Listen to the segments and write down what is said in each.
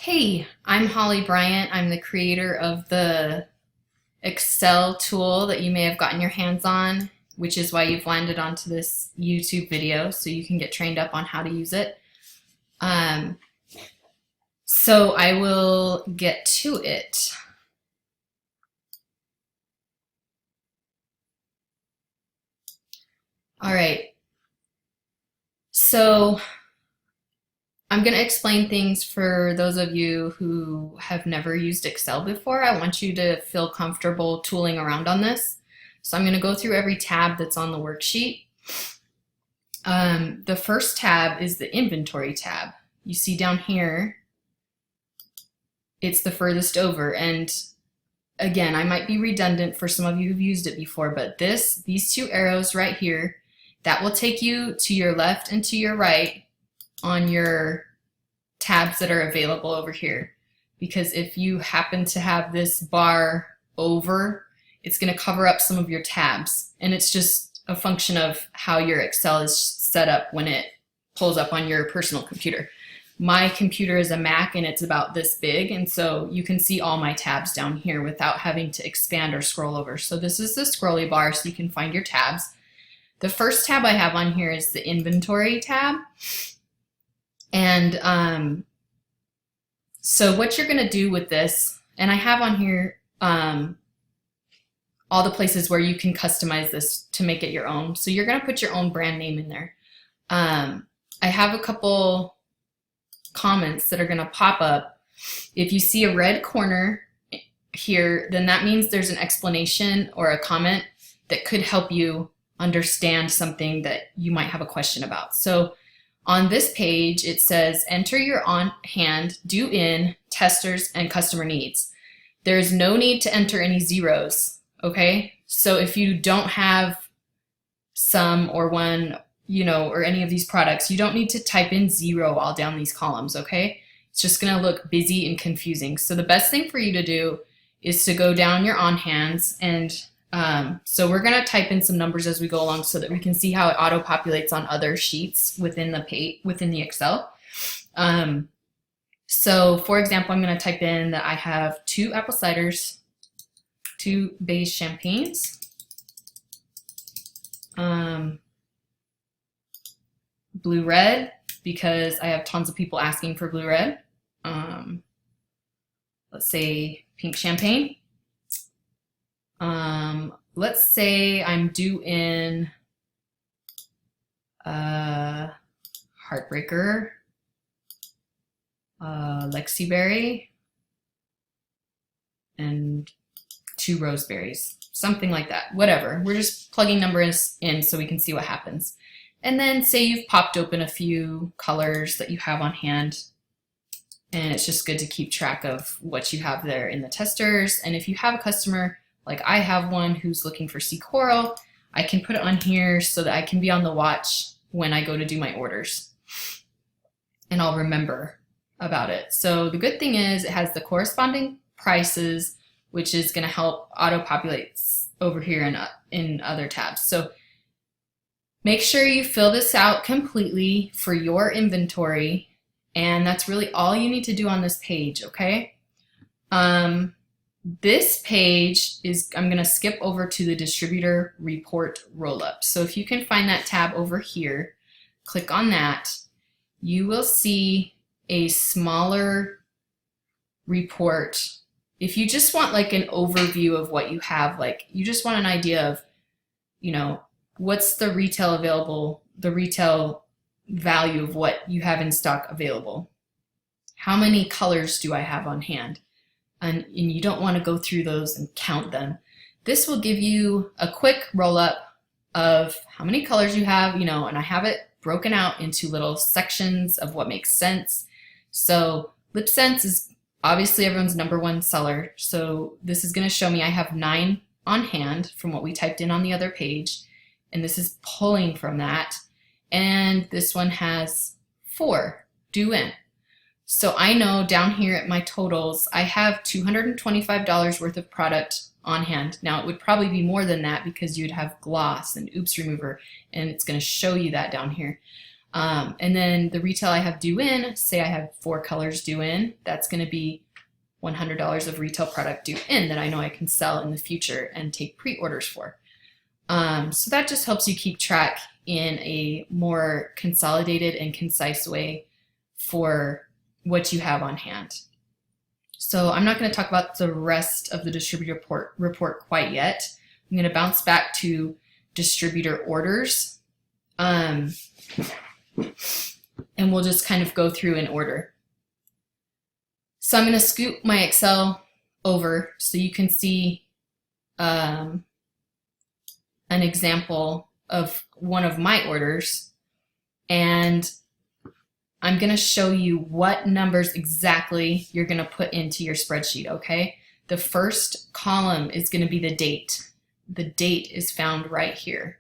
Hey, I'm Holly Bryant. I'm the creator of the Excel tool that you may have gotten your hands on, which is why you've landed onto this YouTube video so you can get trained up on how to use it. So I will get to it. All right. So I'm going to explain things for those of you who have never used Excel before. I want you to feel comfortable tooling around on this. So I'm going to go through every tab that's on the worksheet. The first tab is the inventory tab. You see down here, it's the furthest over. And again, I might be redundant for some of you who've used it before, but these two arrows right here, that will take you to your left and to your right on your tabs that are available over here. Because if you happen to have this bar over, it's going to cover up some of your tabs. And it's just a function of how your Excel is set up when it pulls up on your personal computer. My computer is a Mac and it's about this big, and so you can see all my tabs down here without having to expand or scroll over. So this is the scrolly bar so you can find your tabs. The first tab I have on here is the inventory tab. And so what you're going to do with this, and I have on here all the places where you can customize this to make it your own. So you're going to put your own brand name in there. I have a couple comments that are going to pop up. If you see a red corner here, then that means there's an explanation or a comment that could help you understand something that you might have a question about. So on this page, it says, enter your on-hand, due in, testers, and customer needs. There is no need to enter any zeros, okay? So if you don't have some or one, or any of these products, you don't need to type in 0 all down these columns, okay? It's just gonna look busy and confusing. So the best thing for you to do is to go down your on-hands, and so we're gonna type in some numbers as we go along so that we can see how it auto-populates on other sheets within the Excel. So for example, I'm gonna type in that I have 2 apple ciders, 2 beige champagnes, blue red, because I have tons of people asking for blue red. Let's say pink champagne. Let's say I'm due in Heartbreaker, Lexi Berry, and 2 roseberries, something like that. Whatever. We're just plugging numbers in so we can see what happens. And then say you've popped open a few colors that you have on hand, and it's just good to keep track of what you have there in the testers. And if you have a customer, like I have one who's looking for sea coral, I can put it on here so that I can be on the watch when I go to do my orders. And I'll remember about it. So the good thing is it has the corresponding prices, which is going to help auto-populate over here in other tabs. So make sure you fill this out completely for your inventory, and that's really all you need to do on this page, okay? This page is, I'm going to skip over to the Distributor Report Rollup. So if you can find that tab over here, click on that, you will see a smaller report. If you just want like an overview of what you have, like you just want an idea of, what's the retail value of what you have in stock available. How many colors do I have on hand? And you don't want to go through those and count them. This will give you a quick roll-up of how many colors you have, and I have it broken out into little sections of what makes sense. So LipSence is obviously everyone's #1 seller. So this is going to show me I have 9 on hand from what we typed in on the other page. And this is pulling from that. And this one has 4 due in. So I know down here at my totals, I have $225 worth of product on hand. Now it would probably be more than that because you'd have gloss and oops remover, and it's going to show you that down here. And then the retail I have due in, say I have 4 colors due in, that's going to be $100 of retail product due in that I know I can sell in the future and take pre-orders for. So that just helps you keep track in a more consolidated and concise way for what you have on hand. So I'm not going to talk about the rest of the distributor report quite yet. I'm going to bounce back to distributor orders. And we'll just kind of go through in order. So I'm going to scoot my Excel over so you can see an example of one of my orders, and I'm going to show you what numbers exactly you're going to put into your spreadsheet, okay? The first column is going to be the date. The date is found right here.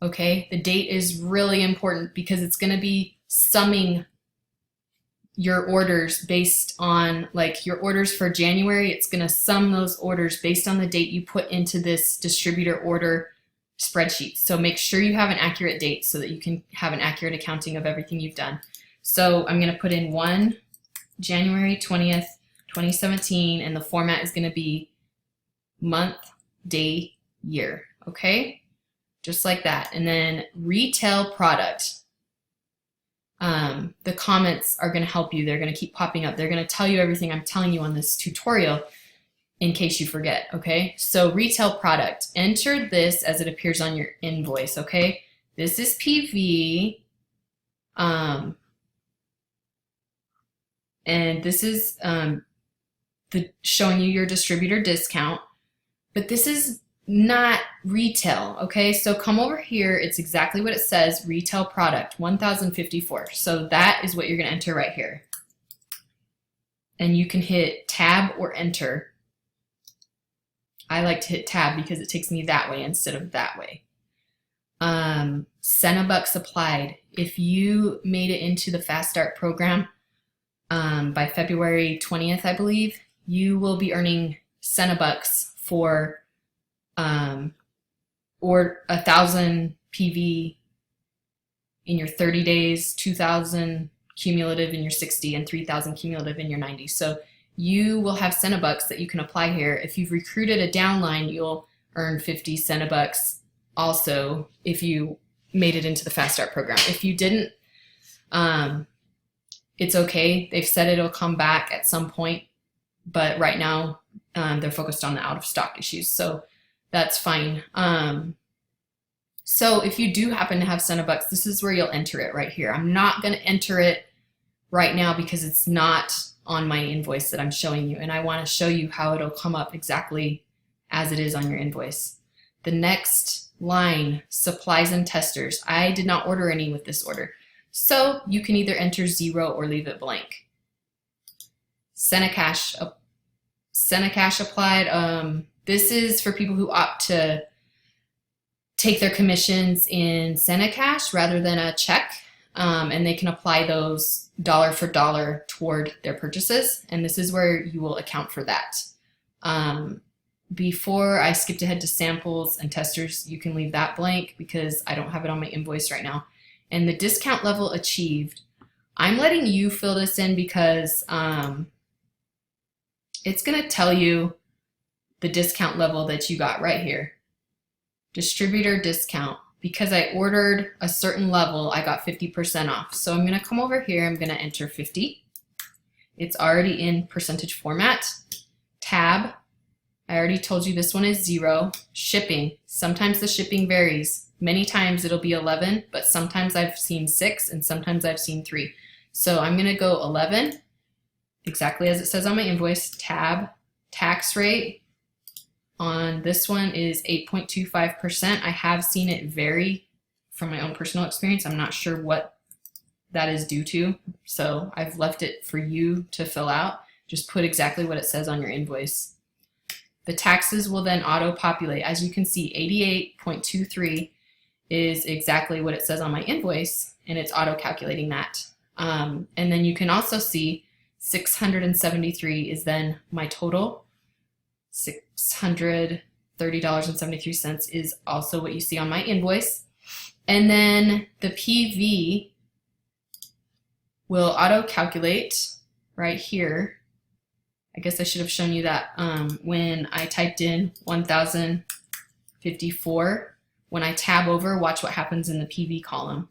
Okay, the date is really important because it's going to be summing your orders based on, like, your orders for January. It's going to sum those orders based on the date you put into this distributor order spreadsheet. So make sure you have an accurate date so that you can have an accurate accounting of everything you've done. So I'm going to put in 1 January 20th, 2017, and the format is going to be month, day, year. Okay, just like that. And then retail product. The comments are going to help you. They're going to keep popping up. They're going to tell you everything I'm telling you on this tutorial in case you forget, okay? So retail product, enter this as it appears on your invoice, okay? This is PV, and this is showing you your distributor discount, but this is not retail, okay? So come over here, it's exactly what it says, retail product, 1,054. So that is what you're gonna enter right here. And you can hit tab or enter. I like to hit tab because it takes me that way instead of that way. SeneGence applied. If you made it into the Fast Start program by February 20th, I believe, you will be earning SeneGence for or 1,000 PV in your 30 days, 2,000 cumulative in your 60, and 3,000 cumulative in your 90. So you will have SeneGence that you can apply here. If you've recruited a downline, you'll earn 50 SeneGence also if you made it into the Fast Start program. If you didn't, it's okay. They've said it'll come back at some point, but right now they're focused on the out of stock issues. So that's fine. So if you do happen to have SeneGence, this is where you'll enter it right here. I'm not going to enter it right now because it's not on my invoice that I'm showing you, and I want to show you how it'll come up exactly as it is on your invoice. The next line, supplies and testers. I did not order any with this order, so you can either enter 0 or leave it blank. SeneCash applied. This is for people who opt to take their commissions in SeneCash rather than a check, and they can apply those dollar for dollar toward their purchases, and this is where you will account for that. Before I skipped ahead to samples and testers, you can leave that blank because I don't have it on my invoice right now. And the discount level achieved, I'm letting you fill this in because it's going to tell you the discount level that you got right here. Distributor discount. Because I ordered a certain level, I got 50% off. So I'm going to come over here, I'm going to enter 50. It's already in percentage format. Tab, I already told you this one is 0. Shipping, sometimes the shipping varies. Many times it'll be 11, but sometimes I've seen 6 and sometimes I've seen 3. So I'm going to go 11, exactly as it says on my invoice. Tab, tax rate on this one is 8.25%. I have seen it vary from my own personal experience. I'm not sure what that is due to, so I've left it for you to fill out. Just put exactly what it says on your invoice. The taxes will then auto-populate. As you can see, 88.23 is exactly what it says on my invoice, and it's auto-calculating that. And then you can also see 673 is then my total. $630.73 is also what you see on my invoice. And then the PV will auto-calculate right here. I guess I should have shown you that when I typed in 1054. When I tab over, watch what happens in the PV column.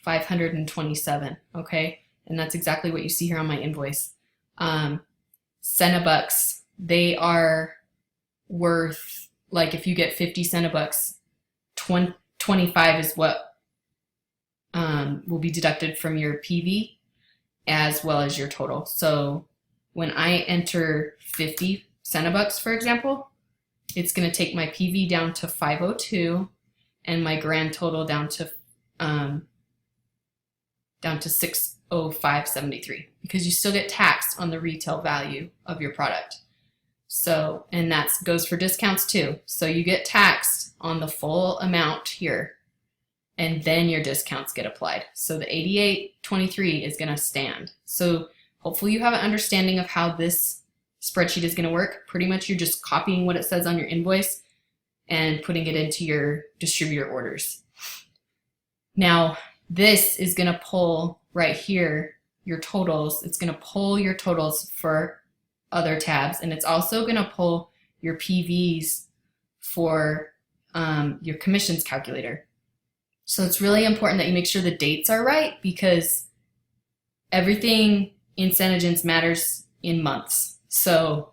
527, okay? And that's exactly what you see here on my invoice. Cenebucks, they are worth, like if you get 50 Cenebucks, 25 is what will be deducted from your PV as well as your total. So when I enter 50 Cenebucks, for example, it's going to take my PV down to 502 and my grand total down to 605.73, because you still get taxed on the retail value of your product. So, and that goes for discounts too. So you get taxed on the full amount here, and then your discounts get applied. So the 88.23 is going to stand. So hopefully you have an understanding of how this spreadsheet is going to work. Pretty much you're just copying what it says on your invoice and putting it into your distributor orders. Now, this is going to pull right here your totals. It's going to pull your totals for other tabs, and it's also going to pull your PVs for your commissions calculator. So it's really important that you make sure the dates are right, because everything in SeneGence matters in months. So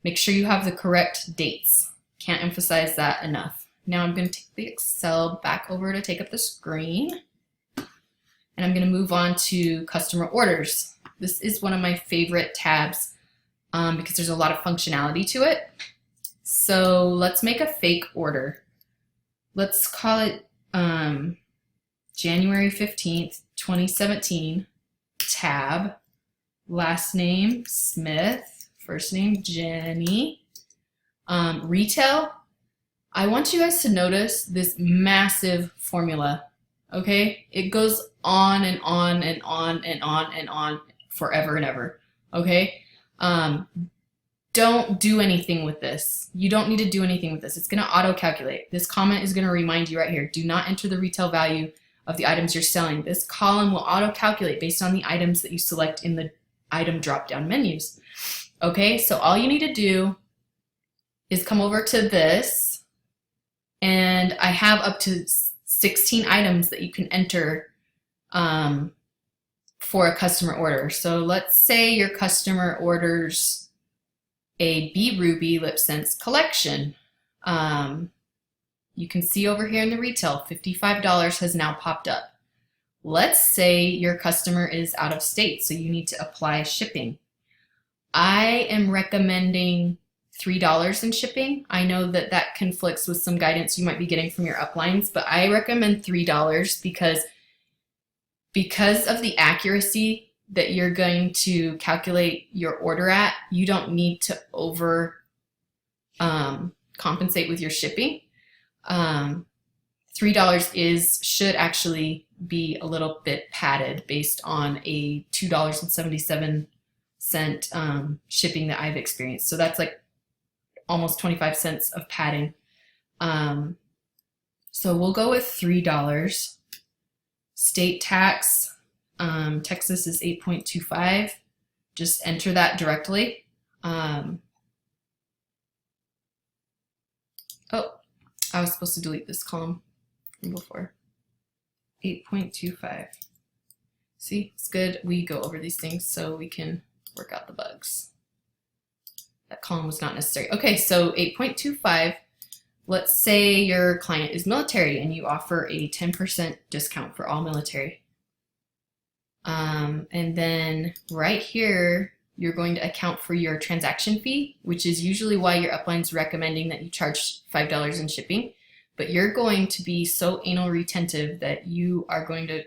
make sure you have the correct dates. Can't emphasize that enough. Now I'm going to take the Excel back over to take up the screen, and I'm going to move on to customer orders. This is one of my favorite tabs because there's a lot of functionality to it. So let's make a fake order. Let's call it January 15th, 2017, tab, last name Smith, first name Jenny. Retail, I want you guys to notice this massive formula, okay? It goes on and on and on and on and on forever and ever, okay? Don't do anything with this. You don't need to do anything with this. It's going to auto-calculate. This comment is going to remind you right here, do not enter the retail value of the items you're selling. This column will auto-calculate based on the items that you select in the item drop-down menus. Okay, so all you need to do is come over to this, and I have up to 16 items that you can enter for a customer order. So let's say your customer orders a B Ruby LipSence collection. You can see over here in the retail, $55 has now popped up. Let's say your customer is out of state, so you need to apply shipping. I am recommending $3 in shipping. I know that that conflicts with some guidance you might be getting from your uplines, but I recommend $3 because of the accuracy that you're going to calculate your order at. You don't need to over compensate with your shipping. $3 should actually be a little bit padded based on a $2.77 shipping that I've experienced. So that's like almost 25 cents of padding. So we'll go with $3. State tax, Texas is 8.25. Just enter that directly. Oh, I was supposed to delete this column from before. 8.25. See, it's good we go over these things so we can work out the bugs. That column was not necessary. Okay, so 8.25. Let's say your client is military and you offer a 10% discount for all military. And then right here, you're going to account for your transaction fee, which is usually why your upline's recommending that you charge $5 in shipping. But you're going to be so anal retentive that you are going to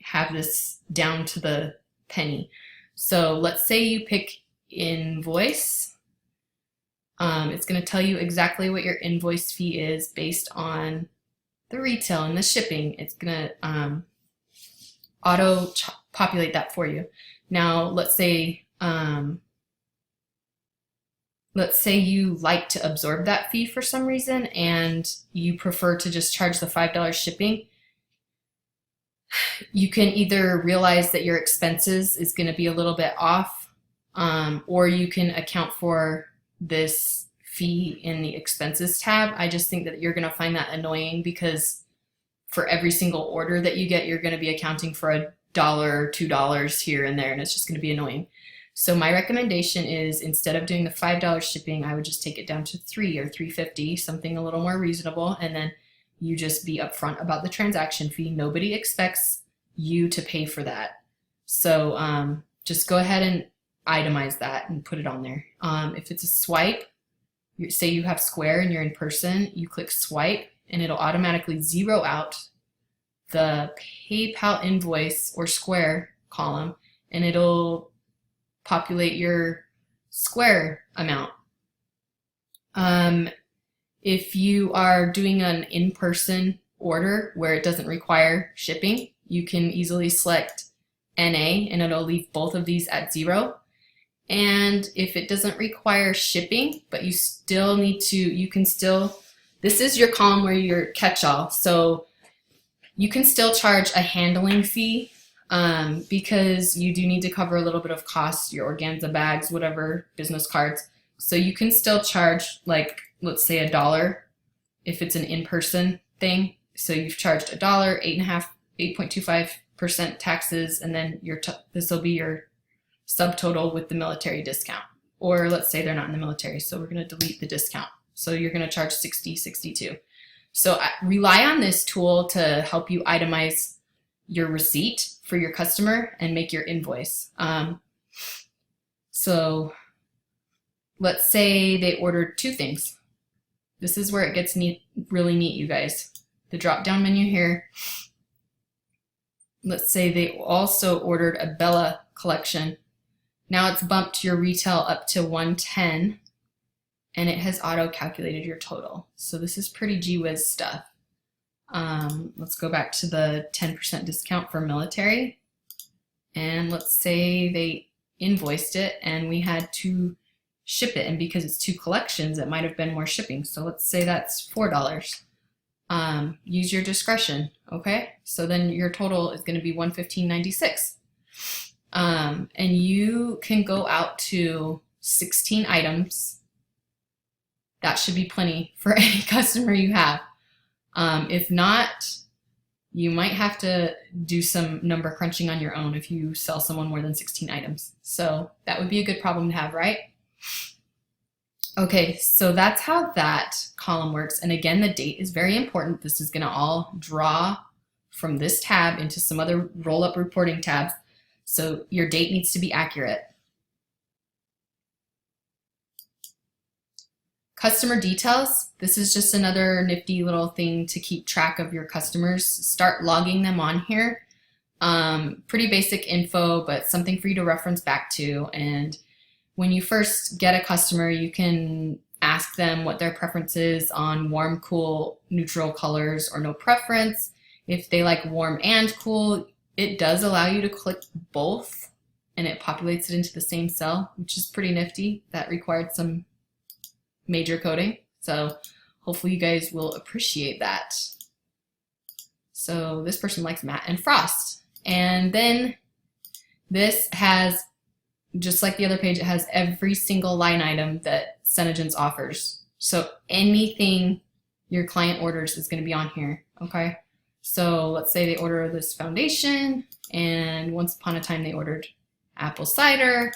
have this down to the penny. So let's say you pick invoice. It's going to tell you exactly what your invoice fee is based on the retail and the shipping. It's going to auto populate that for you. Now, let's say let's say you like to absorb that fee for some reason and you prefer to just charge the $5 shipping, you can either realize that your expenses is going to be a little bit off, or you can account for this fee in the expenses tab. I just think that you're going to find that annoying because for every single order that you get, you're going to be accounting for $1 or $2 here and there, and it's just going to be annoying. So my recommendation is, instead of doing the $5 shipping, I would just take it down to $3 or $3.50, something a little more reasonable, and then you just be upfront about the transaction fee. Nobody expects you to pay for that. So just go ahead and itemize that and put it on there. If it's a swipe, say you have Square and you're in person, you click swipe and it'll automatically zero out the PayPal invoice or Square column, and it'll populate your Square amount. If you are doing an in-person order where it doesn't require shipping, you can easily select NA and it'll leave both of these at 0. And if it doesn't require shipping, but you still need to, you can still, this is your column where your catch-all. So you can still charge a handling fee because you do need to cover a little bit of cost, your organza bags, whatever, business cards. So you can still charge, like, let's say $1 if it's an in-person thing. So you've charged $1, 8.25% taxes, and then this will be your subtotal with the military discount. Or let's say they're not in the military, so we're going to delete the discount. So you're going to charge $60, $62. So rely on this tool to help you itemize your receipt for your customer and make your invoice. So let's say they ordered 2 things. This is where it gets really neat, you guys. The drop-down menu here. Let's say they also ordered a Bella collection. Now it's bumped your retail up to 110, and it has auto-calculated your total. So this is pretty gee-whiz stuff. Let's go back to the 10% discount for military. And let's say they invoiced it and we had to ship it. And because it's 2 collections, it might have been more shipping. So let's say that's $4. Use your discretion, okay? So then your total is going to be $115.96. And you can go out to 16 items. That should be plenty for any customer you have. If not, you might have to do some number crunching on your own if you sell someone more than 16 items. So that would be a good problem to have, right? Okay, so that's how that column works. And again, the date is very important. This is going to all draw from this tab into some other roll-up reporting tabs. So your date needs to be accurate. Customer details. This is just another nifty little thing to keep track of your customers. Start logging them on here. Pretty basic info, but something for you to reference back to. And when you first get a customer, you can ask them what their preference is on warm, cool, neutral colors, or no preference. If they like warm and cool, it does allow you to click both and it populates it into the same cell, which is pretty nifty. That required some major coding. So hopefully you guys will appreciate that. So this person likes matte and frost. And then this has, just like the other page, it has every single line item that SeneGence offers. So anything your client orders is going to be on here, okay? So let's say they order this foundation, and once upon a time they ordered apple cider,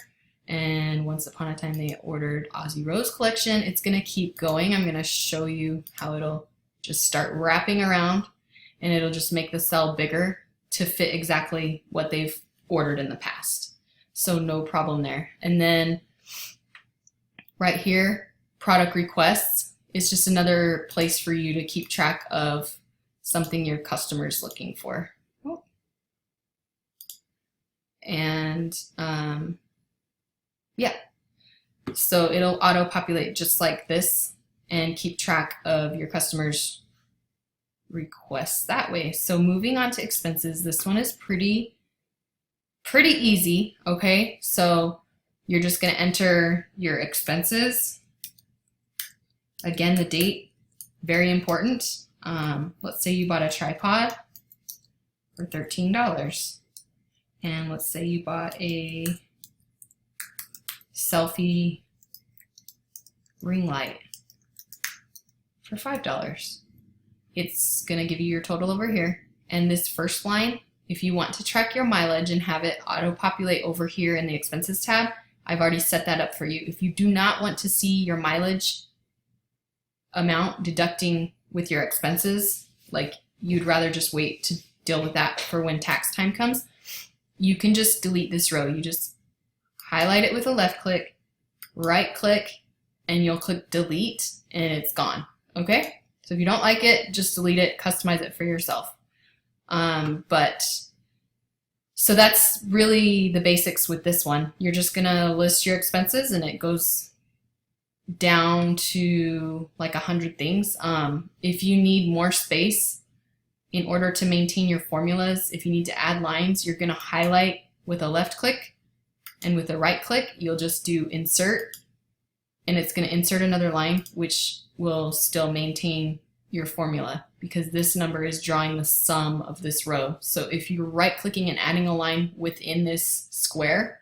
and once upon a time they ordered Aussie Rose collection. It's going to keep going. I'm going to show you how it'll just start wrapping around, and it'll just make the cell bigger to fit exactly what they've ordered in the past. So no problem there. And then right here, product requests is just another place for you to keep track of something your customer's looking for. And yeah, so it'll auto-populate just like this and keep track of your customers' requests that way. So moving on to expenses, this one is pretty easy, okay? So you're just gonna enter your expenses Again, the date, very important. Let's say you bought a tripod for $13. And let's say you bought a selfie ring light for $5. It's going to give you your total over here. And this first line, if you want to track your mileage and have it auto-populate over here in the expenses tab, I've already set that up for you. If you do not want to see your mileage amount deducting with your expenses, like you'd rather just wait to deal with that for when tax time comes, you can just delete this row. You just highlight it with a left click, right click, and you'll click delete and it's gone. Okay? So if you don't like it, just delete it, customize it for yourself. So that's really the basics with this one. You're just gonna list your expenses and it goes down to like 100 things. If you need more space in order to maintain your formulas, if you need to add lines, you're gonna highlight with a left click, and with a right click, you'll just do insert, and it's gonna insert another line, which will still maintain your formula because this number is drawing the sum of this row. So if you're right clicking and adding a line within this square,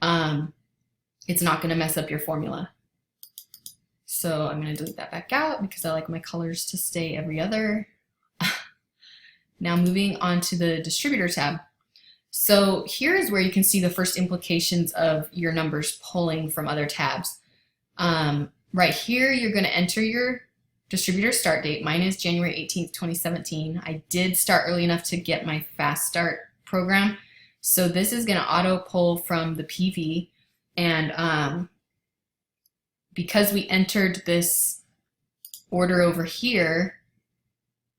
it's not gonna mess up your formula. So I'm gonna delete that back out because I like my colors to stay every other. Now moving on to the distributor tab. So here is where you can see the first implications of your numbers pulling from other tabs. Right here, you're gonna enter your distributor start date. Mine is January 18th, 2017. I did start early enough to get my fast start program. So this is gonna auto pull from the PV, and because we entered this order over here,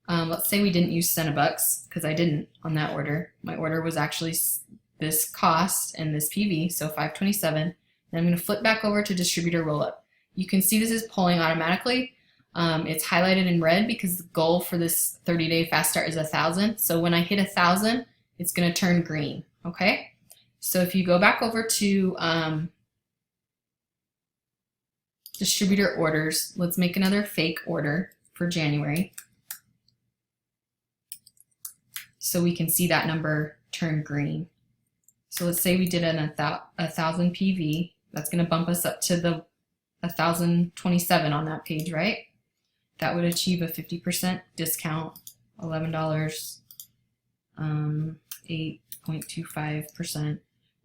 let's say we didn't use SeneGence, because I didn't on that order. My order was actually this cost and this PV, so 527. Then I'm going to flip back over to distributor rollup. You can see this is pulling automatically. It's highlighted in red because the goal for this 30-day fast start is 1,000. So when I hit 1,000, it's going to turn green. Okay. So if you go back over to distributor orders, let's make another fake order for January, so we can see that number turn green. So let's say we did an 1,000 PV. That's going to bump us up to the 1,027 on that page, right? That would achieve a 50% discount, $11, 8.25%,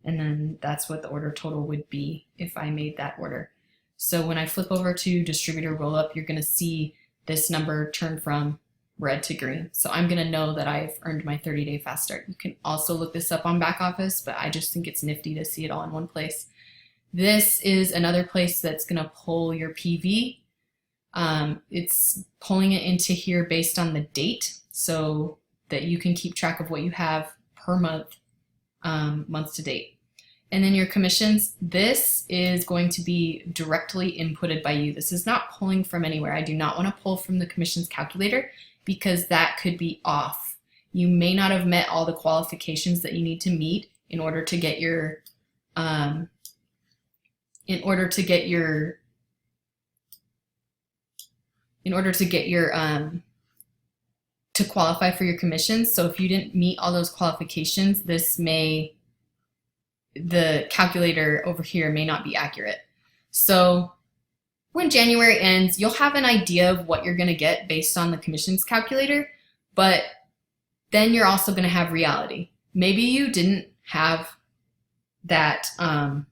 and then that's what the order total would be if I made that order. So when I flip over to distributor rollup, you're going to see this number turn from red to green. So I'm going to know that I've earned my 30-day fast start. You can also look this up on back office, but I just think it's nifty to see it all in one place. This is another place that's going to pull your PV. It's pulling it into here based on the date so that you can keep track of what you have per month, month to date. And then your commissions, this is going to be directly inputted by you. This is not pulling from anywhere. I do not want to pull from the commissions calculator because that could be off. You may not have met all the qualifications that you need to meet in order to get your to qualify for your commissions. So if you didn't meet all those qualifications, the calculator over here may not be accurate. So when January ends, you'll have an idea of what you're going to get based on the commissions calculator, but then you're also going to have reality. Maybe you didn't have that 300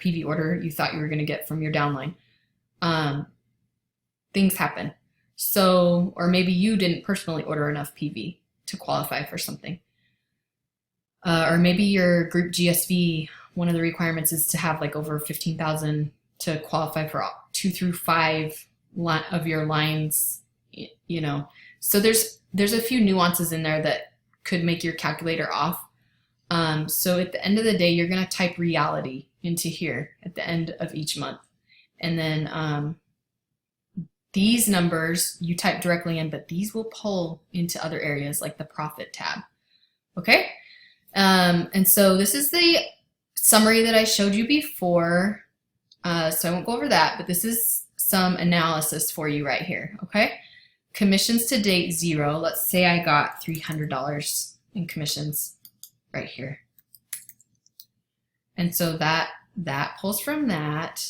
PV order you thought you were going to get from your downline. Things happen. So, or maybe you didn't personally order enough PV to qualify for something. Or maybe your group GSV, one of the requirements is to have like over 15,000 to qualify for 2 through 5 of your lines, you know. So there's a few nuances in there that could make your calculator off. So at the end of the day, you're going to type reality into here at the end of each month. And then these numbers you type directly in, but these will pull into other areas like the profit tab. Okay? And so this is the summary that I showed you before. So I won't go over that, but this is some analysis for you right here, okay? Commissions to date, 0. Let's say I got $300 in commissions right here. And so that pulls from that.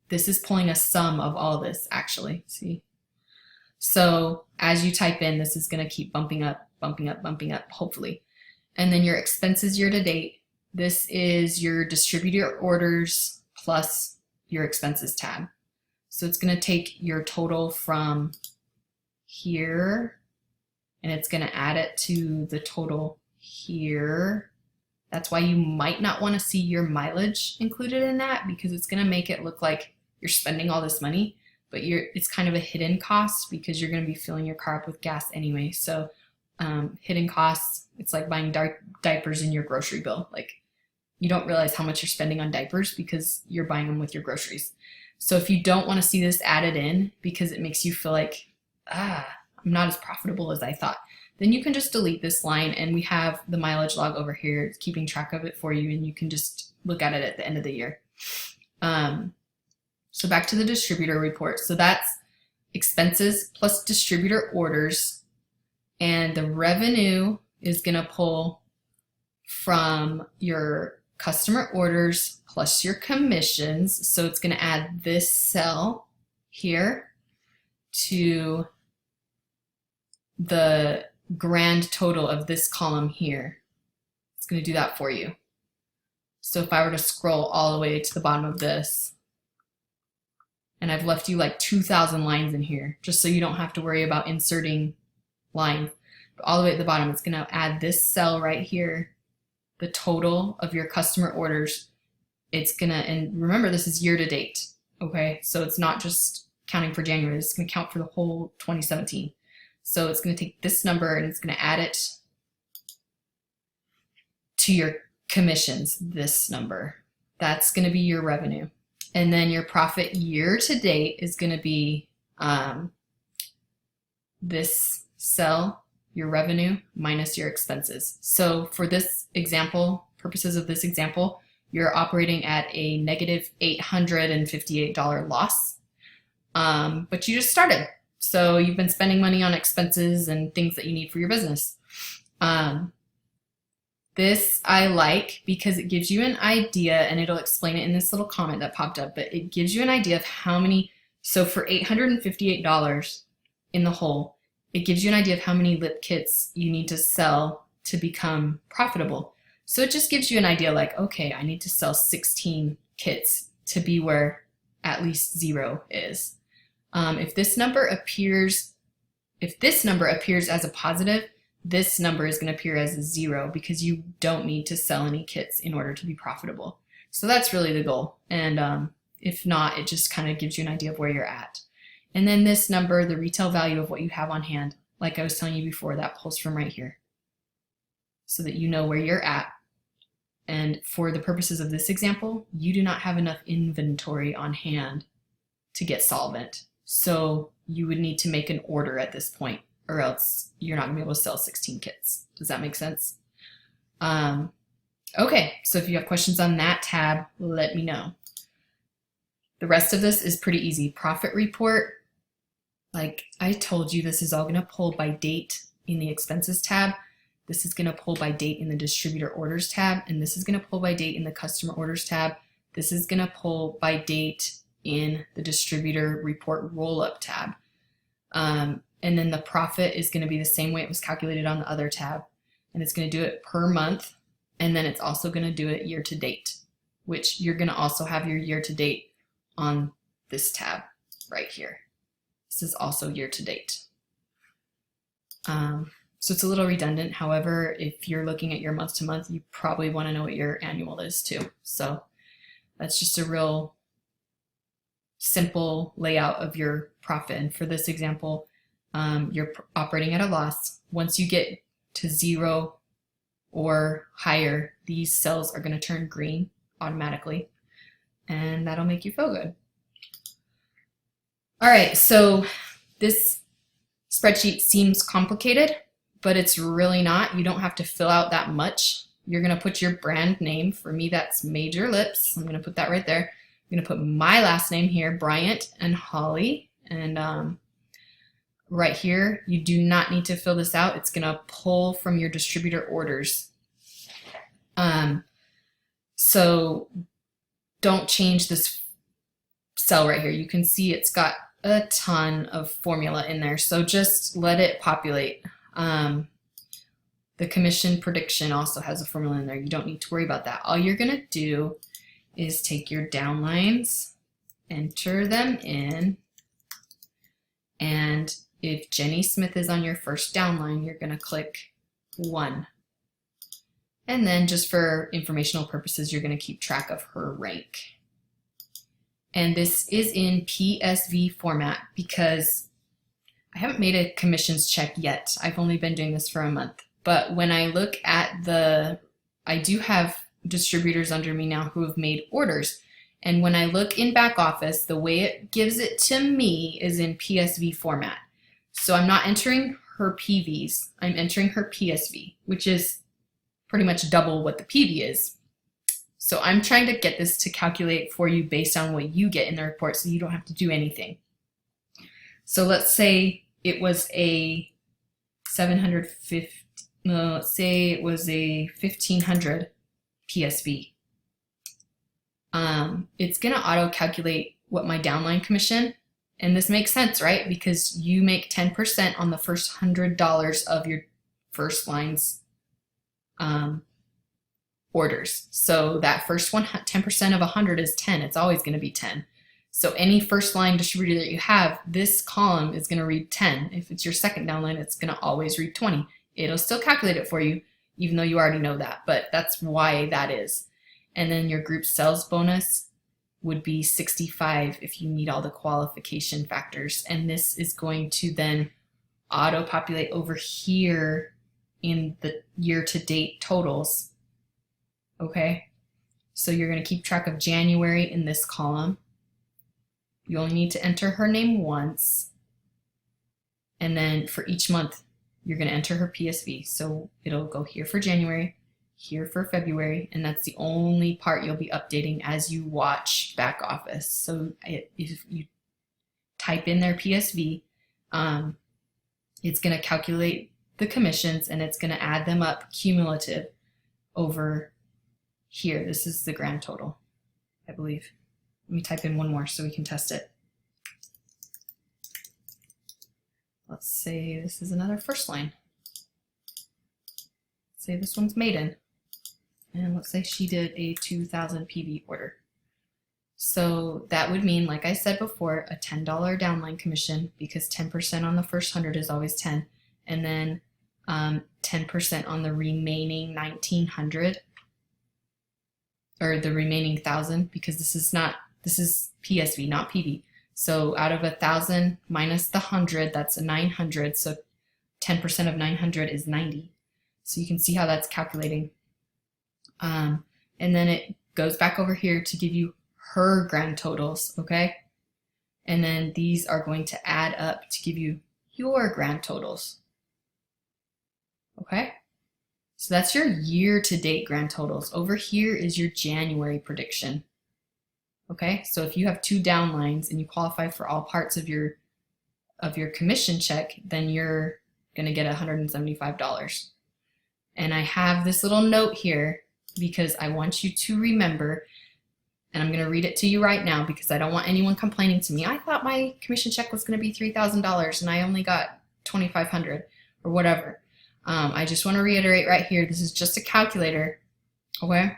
This is pulling a sum of all this, actually, see? So as you type in, this is gonna keep bumping up, hopefully. And then your expenses year to date, this is your distributor orders plus your expenses tab. So it's gonna take your total from here and it's gonna add it to the total here. That's why you might not wanna see your mileage included in that, because it's gonna make it look like you're spending all this money, but it's kind of a hidden cost because you're gonna be filling your car up with gas anyway. So hidden costs, it's like buying diapers in your grocery bill. Like, you don't realize how much you're spending on diapers because you're buying them with your groceries. So if you don't want to see this added in because it makes you feel like, I'm not as profitable as I thought, then you can just delete this line, and we have the mileage log over here. It's keeping track of it for you, and you can just look at it at the end of the year. So back to the distributor report. So that's expenses plus distributor orders, and the revenue is going to pull from your customer orders plus your commissions. So it's going to add this cell here to the grand total of this column here. It's going to do that for you. So if I were to scroll all the way to the bottom of this, and I've left you like 2,000 lines in here, just so you don't have to worry about inserting lines. But all the way at the bottom, it's going to add this cell right here, the total of your customer orders. It's going to, and remember, this is year to date, okay? So it's not just counting for January. It's going to count for the whole 2017. So it's going to take this number and it's going to add it to your commissions, this number. That's going to be your revenue. And then your profit year to date is going to be this cell, your revenue minus your expenses. So for this example, purposes of this example, you're operating at a negative $858 loss, but you just started. So you've been spending money on expenses and things that you need for your business. This I like because it gives you an idea, and it'll explain it in this little comment that popped up, but it gives you an idea of how many, so for $858 in the hole, it gives you an idea of how many lip kits you need to sell to become profitable. So it just gives you an idea like, okay, I need to sell 16 kits to be where at least 0 is. If this number appears as a positive, this number is going to appear as a 0 because you don't need to sell any kits in order to be profitable. So that's really the goal. And if not, it just kind of gives you an idea of where you're at. And then this number, the retail value of what you have on hand, like I was telling you before, that pulls from right here so that you know where you're at. And for the purposes of this example, you do not have enough inventory on hand to get solvent. So you would need to make an order at this point, or else you're not gonna be able to sell 16 kits. Does that make sense? Okay, so if you have questions on that tab, let me know. The rest of this is pretty easy. Profit report, like I told you, this is all gonna pull by date in the expenses tab. This is gonna pull by date in the distributor orders tab, and this is gonna pull by date in the customer orders tab. This is gonna pull by date in the distributor report roll-up tab. And then the profit is going to be the same way it was calculated on the other tab. And it's going to do it per month. And then it's also going to do it year to date, which you're going to also have your year to date on this tab right here. This is also year to date. So it's a little redundant. However, if you're looking at your month to month, you probably want to know what your annual is too. So that's just a real simple layout of your profit. And for this example, you're operating at a loss. Once you get to 0 or higher, these cells are going to turn green automatically, and that'll make you feel good. All right, so this spreadsheet seems complicated, but it's really not. You don't have to fill out that much. You're going to put your brand name. For me, that's Maj Lips. I'm going to put that right there. I'm going to put my last name here, Bryant and Holly. And right here, you do not need to fill this out. It's going to pull from your distributor orders. So don't change this cell right here. You can see it's got a ton of formula in there. So just let it populate. The commission prediction also has a formula in there. You don't need to worry about that. All you're going to do is take your downlines, enter them in, and if Jenny Smith is on your first downline, you're going to click 1. And then just for informational purposes, you're going to keep track of her rank. And this is in PSV format because I haven't made a commissions check yet. I've only been doing this for a month. But when I look at I do have distributors under me now who have made orders. And when I look in back office, the way it gives it to me is in PSV format. So I'm not entering her PVs, I'm entering her PSV, which is pretty much double what the PV is. So I'm trying to get this to calculate for you based on what you get in the report so you don't have to do anything. So let's say it was a 750, let's say it was a 1500 PSV. It's going to auto calculate what my downline commission, and this makes sense, right? Because you make 10% on the first $100 of your first line's orders. So that first one, 10% of 100 is 10. It's always going to be 10. So any first line distributor that you have, this column is going to read 10. If it's your second downline, it's going to always read 20. It'll still calculate it for you, even though you already know that, but that's why that is. And then your group sales bonus would be 65 if you meet all the qualification factors. And this is going to then auto-populate over here in the year-to-date totals. Okay, so you're going to keep track of January in this column. You only need to enter her name once. And then for each month, you're going to enter her PSV. So it'll go here for January, here for February, and that's the only part you'll be updating as you watch back office. So if you type in their PSV, it's going to calculate the commissions and it's going to add them up cumulative over here. This is the grand total, I believe. Let me type in one more so we can test it. Let's say this is another first line. Say this one's maiden. And let's say she did a 2000 PV order. So that would mean, like I said before, a $10 downline commission because 10% on the first 100 is always 10. And then 10% on the remaining 1900 or the remaining 1000 because this is PSV, not PV. So out of 1000 minus the 100, that's a 900. So 10% of 900 is 90. So you can see how that's calculating. And then it goes back over here to give you her grand totals, okay? And then these are going to add up to give you your grand totals, okay? So that's your year-to-date grand totals. Over here is your January prediction. Okay, so if you have 2 downlines and you qualify for all parts of your commission check, then you're going to get $175. And I have this little note here because I want you to remember, and I'm going to read it to you right now because I don't want anyone complaining to me. I thought my commission check was going to be $3,000 and I only got $2,500 or whatever. I just want to reiterate right here, this is just a calculator, okay?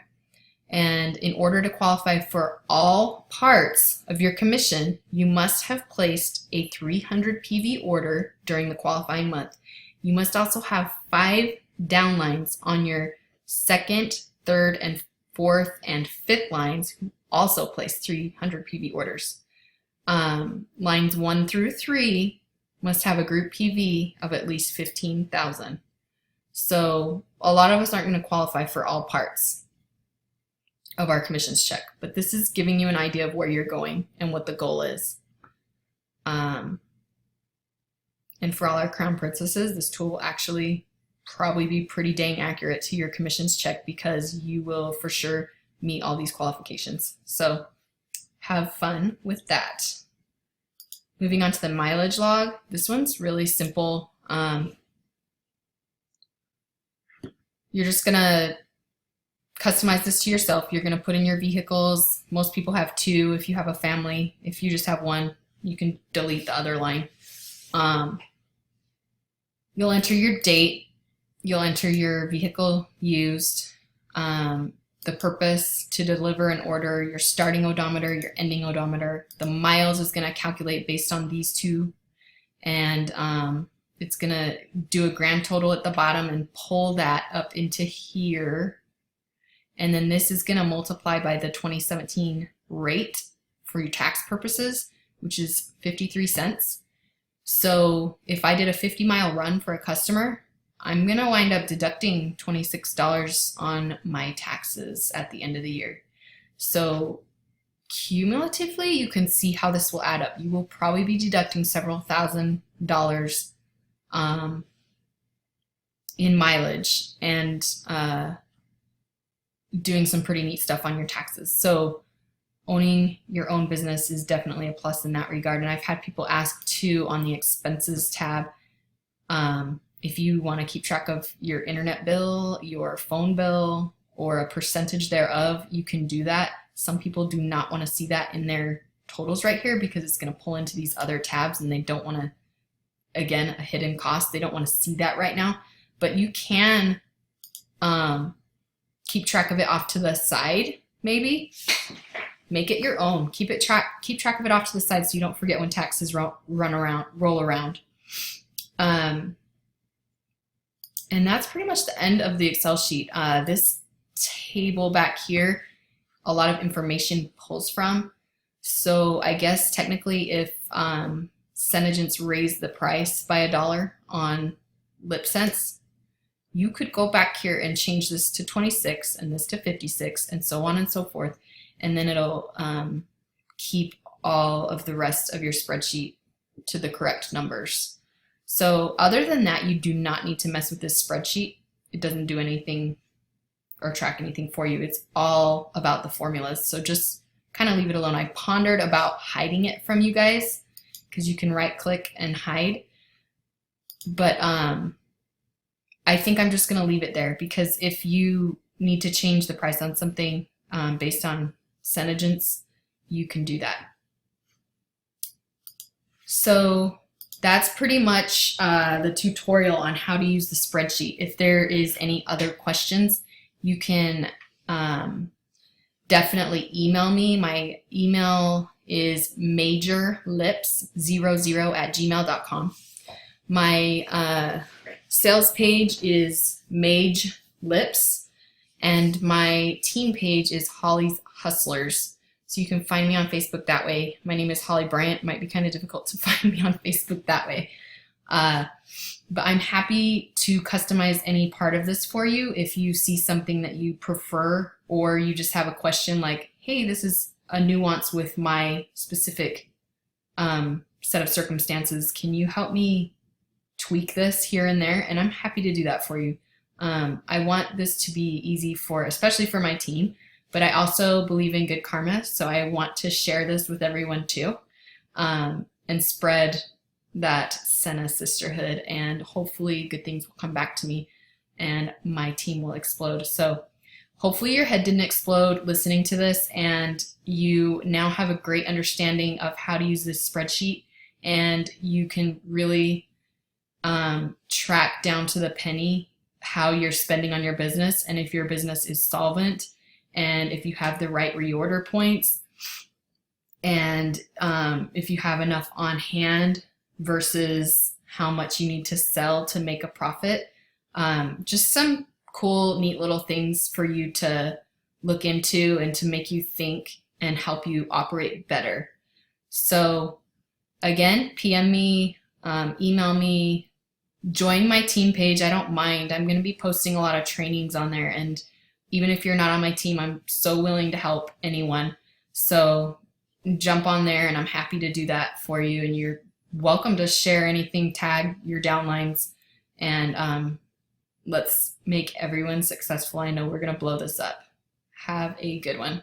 And in order to qualify for all parts of your commission, you must have placed a 300 PV order during the qualifying month. You must also have 5 downlines on your second, third, and fourth, and fifth lines who also placed 300 PV orders. Lines 1 through 3 must have a group PV of at least 15,000. So a lot of us aren't going to qualify for all parts of our commissions check, but this is giving you an idea of where you're going and what the goal is. And for all our crown princesses, this tool will actually probably be pretty dang accurate to your commissions check because you will for sure meet all these qualifications. So have fun with that. Moving on to the mileage log. This one's really simple. You're just gonna customize this to yourself. You're gonna put in your vehicles. Most people have 2 if you have a family. If you just have 1, you can delete the other line. You'll enter your date. You'll enter your vehicle used, the purpose to deliver an order, your starting odometer, your ending odometer. The miles is gonna calculate based on these 2, and it's gonna do a grand total at the bottom and pull that up into here. And then this is gonna multiply by the 2017 rate for your tax purposes, which is 53 cents. So if I did a 50-mile run for a customer, I'm gonna wind up deducting $26 on my taxes at the end of the year. So cumulatively, you can see how this will add up. You will probably be deducting several $1,000s in mileage and doing some pretty neat stuff on your taxes. So owning your own business is definitely a plus in that regard. And I've had people ask too on the expenses tab, if you want to keep track of your internet bill, your phone bill, or a percentage thereof, you can do that. Some people do not want to see that in their totals right here because it's going to pull into these other tabs and they don't want to, again, a hidden cost. They don't want to see that right now. But you can keep track of it off to the side, maybe. Make it your own. Keep track of it off to the side so you don't forget when taxes roll around. And that's pretty much the end of the Excel sheet. This table back here, a lot of information pulls from. So I guess technically if SeneGence raised the price by $1 on LipSence, you could go back here and change this to 26 and this to 56 and so on and so forth. And then it'll keep all of the rest of your spreadsheet to the correct numbers. So other than that, you do not need to mess with this spreadsheet. It doesn't do anything or track anything for you. It's all about the formulas. So just kind of leave it alone. I pondered about hiding it from you guys because you can right click and hide. But I think I'm just going to leave it there because if you need to change the price on something based on SeneGence, you can do that. So that's pretty much the tutorial on how to use the spreadsheet. If there is any other questions, you can definitely email me. My email is majorlips00@gmail.com. My sales page is Maj Lips, and my team page is Holly's Hustlers. So you can find me on Facebook that way. My name is Holly Bryant. It might be kind of difficult to find me on Facebook that way. But I'm happy to customize any part of this for you. If you see something that you prefer or you just have a question like, hey, this is a nuance with my specific set of circumstances. Can you help me tweak this here and there? And I'm happy to do that for you. I want this to be easy for, especially for my team, but I also believe in good karma. So I want to share this with everyone too, and spread that Sena sisterhood, and hopefully good things will come back to me and my team will explode. So hopefully your head didn't explode listening to this, and you now have a great understanding of how to use this spreadsheet, and you can really track down to the penny how you're spending on your business, and if your business is solvent, and if you have the right reorder points, and if you have enough on hand versus how much you need to sell to make a profit. Just some cool, neat little things for you to look into and to make you think and help you operate better. So again, PM me, email me, join my team page. I don't mind. I'm going to be posting a lot of trainings on there, and even if you're not on my team, I'm so willing to help anyone. So jump on there, and I'm happy to do that for you, and you're welcome to share anything, tag your downlines, and let's make everyone successful. I know we're going to blow this up. Have a good one.